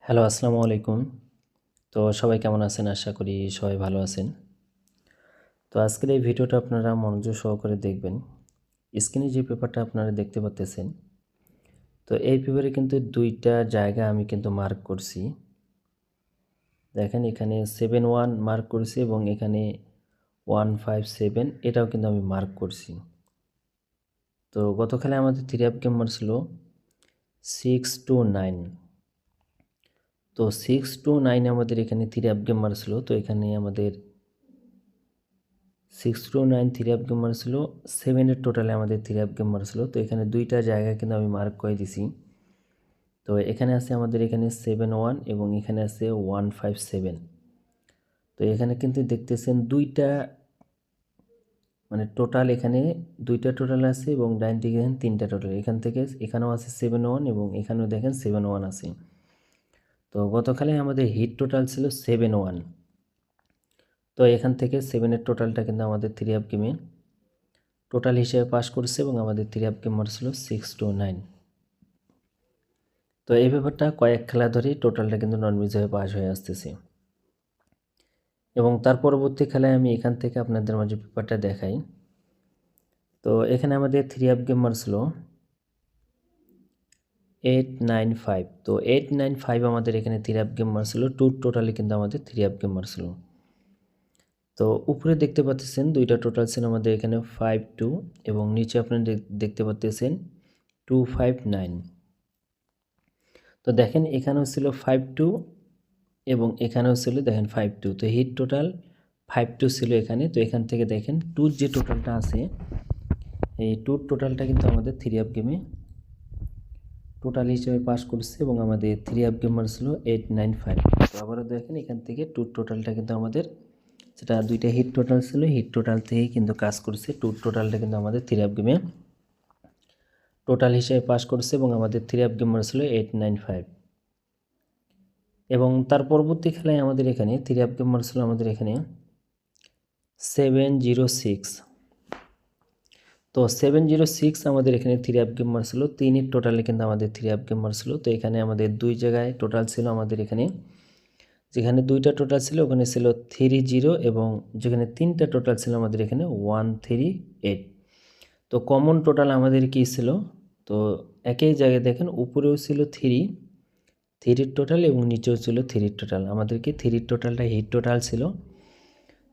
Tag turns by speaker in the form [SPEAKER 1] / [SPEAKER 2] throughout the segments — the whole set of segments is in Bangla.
[SPEAKER 1] হ্যালো, আসসালামু আলাইকুম। তো সবাই কেমন আছেন? আশা করি সবাই ভালো আছেন। তো আজকের এই ভিডিওটা আপনারা মনোযোগ সহকারে দেখবেন। স্ক্রিনে যে পেপারটা আপনারা দেখতে পাচ্তেছেন, তো এই পেপারে কিন্তু ২ টা জায়গা আমি কিন্তু মার্ক করছি। দেখেন এখানে 7-1 মার্ক করছি এবং এখানে 157 এটাও কিন্তু আমি মার্ক করছি। তো গত খেলায় আমাদের 3 আপ গেম মারছিল 6-9। তো 6-9 আমাদের এখানে 3 আপ গেম মারছিল। তো এখানে আমাদের 6-9 3 আপ গেম মারছিল, 7 এর টোটালে আমাদের 3 আপ গেম মারছিল। তো এখানে 2টা জায়গা কিন্তু আমি মার্ক করে দিছি। তো এখানে আছে আমাদের এখানে 7-1 এবং এখানে আছে 157। তো এখানে কিন্তু দেখতেছেন 2টা মানে টোটাল এখানে 2টা টোটাল আছে এবং ডাইন দিকে দেখেন 3টা টোটাল। এখান থেকে এখানেও আছে 7-1 এবং এখানেও দেখেন 7-1 আছে। তো গতকালে আমাদের হিট টোটাল ছিল 7-1। তো এখান থেকে 7 এর টোটালটা কিন্তু আমাদের 3 আপ গেমে টোটাল হিসেবে পাস করছে এবং আমাদের 3 আপ গেম মারছিল 6-9। তো এই ব্যাপারটা কয়েক খেলা ধরেই টোটালটা কিন্তু নন মিস হয়ে পাস হয়ে আসতেছে। এবং তার পরবর্তী খেলায় আমি এখান থেকে আপনাদের মাঝে পেপারটা দেখাই। তো এখানে আমাদের 3 আপ গেম মারছিল 8-9-5। তো 8-9-5 আমাদের এখানে 3 আপ গেম মারছিল, টোটালি কিন্তু আমাদের 3 আপ গেম মারছিল। তো উপরে দেখতে পাচ্ছেন 2টা টোটাল ছিল আমাদের এখানে 5-2 এবং নিচে আপনারা দেখতে পাচ্ছেন 2-5-9। তো দেখেন এখানেও ছিল 5-2 এবং এখানেও ছিল দেখেন 5-2। তো হিট টোটাল 5-2 ছিল এখানে। তো এখান থেকে দেখেন 2 যে টোটালটা আছে, এই 2 টোটালটা কিন্তু আমাদের 3 আপ গেমে টোটাল হিসেবে পাস করছে এবং আমাদের 3 আপ গেমার ছিল 8-9-5। তো আবারও দেখেন এখান থেকে 2 টোটালটা কিন্তু আমাদের, সেটা 2টা হিট টোটাল ছিল, হিট টোটাল থেকেই কিন্তু কাজ করছে। 2 টোটালটা কিন্তু আমাদের 3 আপ গেমে টোটাল হিসেবে পাস করছে এবং আমাদের 3 আপ গেমার ছিল 8-9-5। এবং তার পরবর্তী খেলায় আমাদের এখানে 3 আপ গেমার ছিল আমাদের এখানে 7-0-6। তো 7-0-6 আমাদের এখানে 3 আপ গেম মারছিল, 3 এর টোটালে কিন্তু আমাদের 3 আপ গেম মারছিল। তো এখানে আমাদের 2 জায়গায় টোটাল ছিল আমাদের এখানে, যেখানে 2টা টোটাল ছিল ওখানে ছিল 3-0 এবং যেখানে 3টা টোটাল ছিল আমাদের এখানে 1-3-8। তো কমন টোটাল আমাদের কি ছিল, তো একই জায়গায় দেখেন উপরেও ছিল 3 টোটাল এবং নিচেও ছিল 3 টোটাল। আমাদের কি 3 টোটালটা হিট টোটাল ছিল।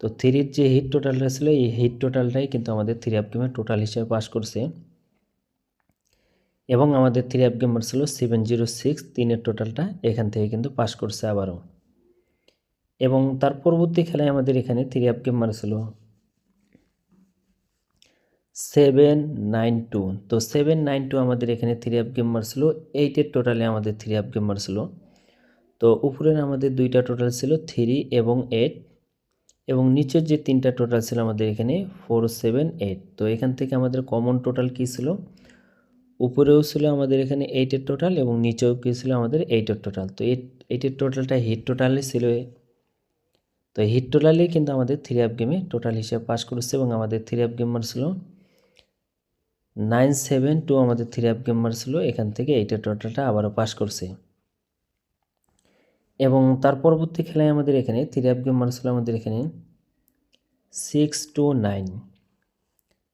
[SPEAKER 1] তো 3 যে হিট টোটালটা ছিল এই হিট টোটালটাই কিন্তু আমাদের 3 আপ গেমের টোটাল হিসেবে পাস করছে এবং আমাদের 3 আপ গেমার ছিল 7-0-6, 3 এর টোটালটা এখান থেকে কিন্তু পাস করছে আবারও। এবং তার পরবর্তী খেলায় আমাদের এখানে 3 আপ গেমার ছিল 7-9-2। তো 7-9-2 আমাদের এখানে 3 আপ গেমার ছিল, 8 এর টোটালে আমাদের 3 আপ গেমার ছিল। তো উপরের আমাদের 2টা টোটাল ছিল 3 এবং 8 এবং নিচের যে 3টা টোটাল ছিল আমাদের এখানে 4-7-8। তো এখান থেকে আমাদের কমন টোটাল কী ছিল, উপরেও ছিল আমাদের এখানে 8 এর টোটাল এবং নিচেও কি ছিল আমাদের 8 এর টোটাল। তো 8 এর টোটালটা হিট টোটালে ছিল। তো হিট টোটালেই কিন্তু আমাদের 3 আপ গেমে টোটাল হিসেবে পাস করেছে এবং আমাদের 3 আপ গেমার ছিল 9-7-2 আমাদের 3 আপ গেমার ছিল, এখান থেকে 8 এর টোটালটা আবারও পাস করছে। এবং তার পরবর্তী খেলায় আমাদের এখানে 3 আপ গেমার ছিল আমাদের এখানে 6-9।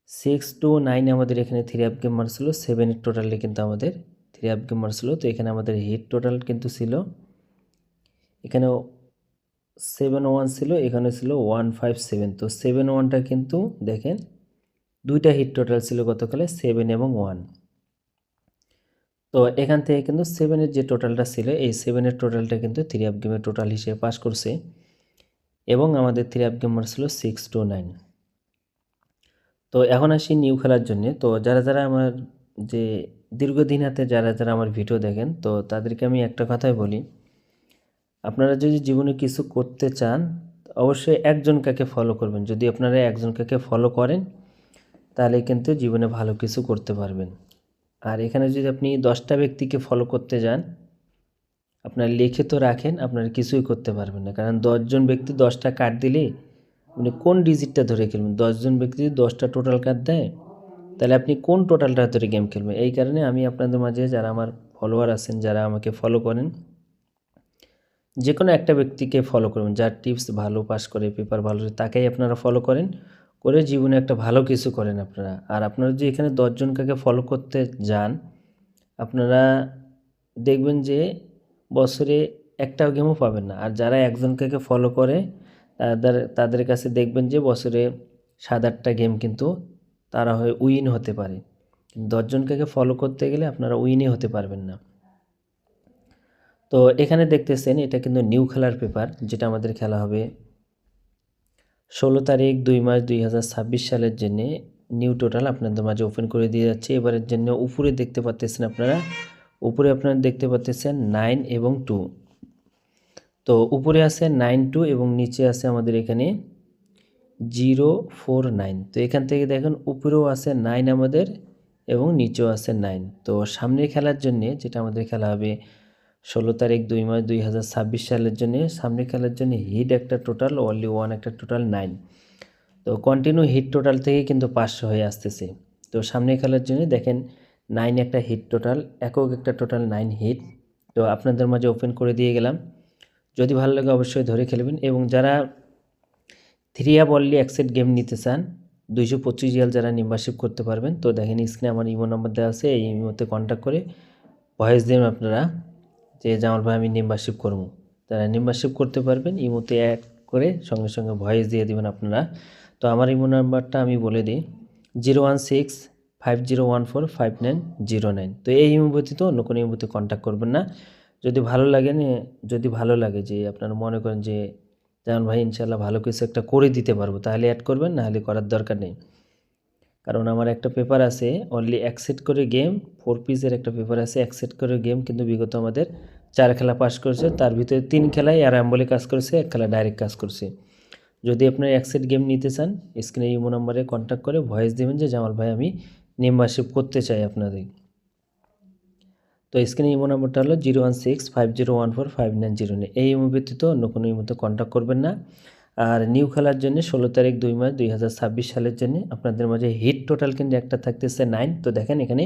[SPEAKER 1] 6-9 আমাদের এখানে 3 আপ গেম মারছিল, 7 এর টোটালে কিন্তু আমাদের 3 আপ গেম মারছিল। তো এখানে আমাদের হিট টোটাল কিন্তু ছিল এখানেও 7-1 ছিল, এখানে ছিল 157। তো 7-1টা কিন্তু দেখেন 2টা হিট টোটাল ছিল গতকালে 7 এবং 1। তো এখান থেকে কিন্তু 7 এর যে টোটালটা ছিল এই 7 এর টোটালটা কিন্তু 3 আপ গেমের টোটাল হিসেবে পাস করছে এবং আমাদের 3 আপ গেম মারছিল 6-9। তো এখন আসি নিউ খেলার জন্য। তো যারা যারা আমার যে দীর্ঘদিন হাতে যারা যারা আমার ভিডিও দেখেন, তো তাদেরকে আমি একটা কথাই বলি, আপনারা যদি জীবনে কিছু করতে চান অবশ্যই একজন কাকে ফলো করবেন। যদি আপনারা একজন কাকে ফলো করেন তাহলে কিন্তু জীবনে ভালো কিছু করতে পারবেন। আর এখানে যদি আপনি 10টা ব্যক্তিকে ফলো করতে যান, আপনার লিখে তো রাখেন, আপনারা কিছুই করতে পারবেন না। কারণ 10জন ব্যক্তি 10টা কার্ড দিলে আপনি কোন ডিজিটটা ধরে খেলবেন? 10জন ব্যক্তি যদি 10টা টোটাল কার্ড দেয় তাহলে আপনি কোন টোটালটা ধরে গেম খেলবেন? এই কারণে আমি আপনাদের মাঝে যারা আমার ফলোয়ার আছেন, যারা আমাকে ফলো করেন, যে কোনো একটা ব্যক্তিকে ফলো করবেন, যার টিপস ভালো, পাস করে, পেপার ভালো, তাকেই আপনারা ফলো করেন, করে জীবনে একটা ভালো কিছু করেন আপনারা। আর আপনারা যদি এখানে 10 জনকে ফলো করতে যান, আপনারা দেখবেন যে বছরে একটাও গেমও পাবেন না। আর যারা একজনকে ফলো করে তাদের কাছে দেখবেন যে বছরে 7-8টা গেম কিন্তু তারা হয় উইন হতে পারে। 10 জনকে ফলো করতে গেলে আপনারা উইনই হতে পারবেন না। তো এখানে দেখতেছেন এটা কিন্তু নিউ খেলার পেপার, যেটা আমাদের খেলা হবে 16 তারিখ 2 মাস 2026 সালের জন্য। নিউ টোটাল আপনাদের মাঝে ওপেন করে দিয়ে যাচ্ছে এবারের জন্য। উপরে দেখতে পাচ্ছেন আপনারা, উপরে আপনারা দেখতে পাচ্ছেন 9 এবং 2। তো উপরে আছে 9-2 এবং নিচে আছে আমাদের এখানে 0-4-9। তো এখান থেকে দেখেন উপরেও আছে 9 আমাদের এবং নিচেও আছে 9। তো সামনে খেলার জন্য, যেটা আমাদের খেলা হবে 16 তারিখ 2 মাস 2026 সালের জন্য, সামনে খেলার জন্য হিট একটা টোটাল, অনলি 1 একটা টোটাল 9। তো কন্টিনিউ হিট টোটাল থেকে কিন্তু 500 হয়ে আসতেছে। তো সামনে খেলার জন্য দেখেন 9 একটা হিট টোটাল, একক একটা টোটাল 9 হিট। তো আপনাদের মাঝে ওপেন করে দিয়ে গেলাম। যদি ভালো লাগে অবশ্যই ধরে খেলবেন। এবং যারা 3 আপ অনলি অ্যাক্সেট গেম নিতে চান, 225 রিয়াল যারা মেম্বারশিপ করতে পারবেন, তো দেখেন স্ক্রিনে আমার ইমো নাম্বার দেওয়া আছে, এই ইমোতে কন্ট্যাক্ট করে ভয়েস দেবেন আপনারা যে জামাল ভাই আমি মেম্বারশিপ করবো। তারা মেম্বারশিপ করতে পারবেন, ইমোতে অ্যাড করে সঙ্গে সঙ্গে ভয়েস দিয়ে দেবেন আপনারা। তো আমার ইমো নাম্বারটা আমি বলে দিই 01650145909। তো এই ইমো ব্যতীত অন্য কোনো ইমোতে কন্ট্যাক্ট করবেন না। যদি ভালো লাগে যে আপনারা মনে করেন যে জামান ভাই ইনশাল্লাহ ভালো কিছু একটা করে দিতে পারবো, তাহলে অ্যাড করবেন, নাহলে করার দরকার নেই। কারণ আমার একটা পেপার আছে অনলি অ্যাকসেপ্ট করে গেম, 4 পিসের একটা পেপার আছে অ্যাকসেপ্ট করে গেম, কিন্তু বিগত আমাদের 4 খেলা পাস করেছে, তার ভিতরে 3 খেলায় অ্যারাম কাজ করেছে, 1 খেলা ডাইরেক্ট কাজ করছে। যদি আপনার অ্যাকসেপ্ট গেম নিতে চান, স্ক্রিনে ইমো নাম্বারে কন্ট্যাক্ট করে ভয়েস দেবেন যে জামাল ভাই আমি মেম্বারশিপ করতে চাই আপনাদের। তো স্ক্রিনে ইমো নাম্বারটা হলো 01650145909। এই ইমো ব্যতীত অন্য কোনো ইমোতে কন্ট্যাক্ট করবেন না। আর নিউ খেলার জন্য 16 তারিখ 2 মাস 2026 সালের জন্য আপনাদের মাঝে হিট টোটাল কিন্তু একটা থাকতেছে 9। তো দেখেন এখানে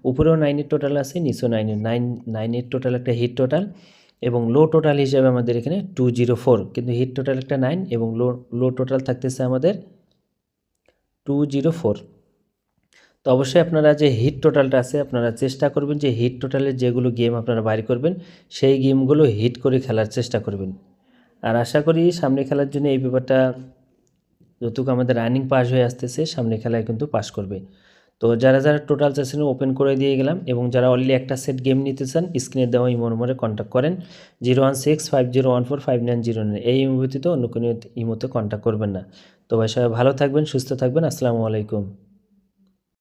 [SPEAKER 1] উপরেও 9-এর টোটাল আছে, নিচেও 9-এর টোটাল একটা হিট টোটাল, এবং লো টোটাল হিসাবে আমাদের এখানে 204, কিন্তু হিট টোটাল একটা 9 এবং লো টোটাল থাকতেছে আমাদের 204। তো অবশ্যই আপনারা যে হিট টোটালটা আছে আপনারা চেষ্টা করবেন যে হিট টোটালের যেগুলো গেম আপনারা বাইর করবেন সেই গেমগুলো হিট করে খেলার চেষ্টা করবেন। আর আশা করি সামনে খেলার জন্য এই পেপারটা যতটুকু আমাদের রানিং পাস হয়ে আসতেছে, সামনে খেলায় কিন্তু পাস করবে। তো যারা টোটাল চাচ্ছেন ওপেন করে দিয়ে গেলাম, এবং যারা অনলি একটা সেট গেম নিতে চান স্ক্রিনে দেওয়া ইমো নম্বরে কন্ট্যাক্ট করেন 01650145909। এই ইমো ব্যতীত অন্য কোনো ইমোতে কন্ট্যাক্ট করবেন না। তো ভাই সবাই ভালো থাকবেন, সুস্থ থাকবেন। আসসালামু আলাইকুম।